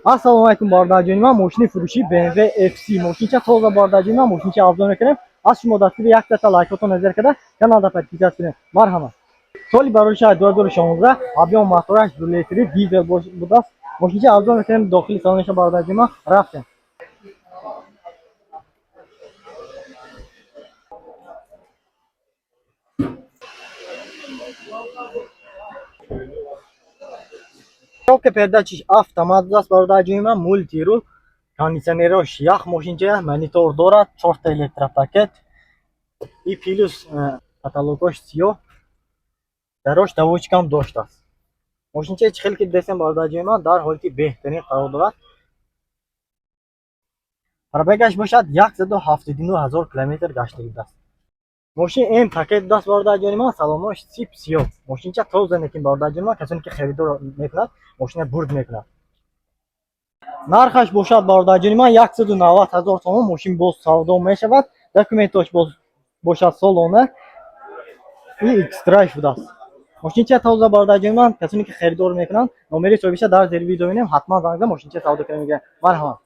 Assalomu alaykum bardajonim. Man moshina furushi BMW FC. Moshincha toza bardajonim. Man moshincha arzon ekan. Az shuma dastur yak data лайкотон назар карда каналда подписаться кунед. Марҳамат. Соли барои 2016 объем мотораш 2 литри дизель будаст. Мошинча аrzon ekan. Дохили салониша бардаjonim рафтем. Коробка передачи автомат даст бардаjonim. Мультирул. Кондиционерош ях мошинча монитор дорад, 4 та электропакет и плюс каталогош сиёҳ. Дарош давочкам доштааст. Мошинча чӣ хел ки десем бардаjonim дар ҳолати беҳтарин қарор дорад. Пробегаш бошад 179,000 километр гаштагидааст. Мошин М пакет даст бардаjonim салонош сип сиёҳ. Мошинча тоза некин бардаjonim касоне ки харидор мекунад мошина бурд мекунад. Нархаш бошад бардаjonim 190,000 сомон. Мошин боз савдо мешавад. Документош боз бошад солона и экстрайв будаст. Мошинча тоза бардаjonim касоне ки харидор мекунанд номери соҳибиша дар зери видео мебинем. Ҳатман занг зан мошинча савдо кунед. Марҳамат.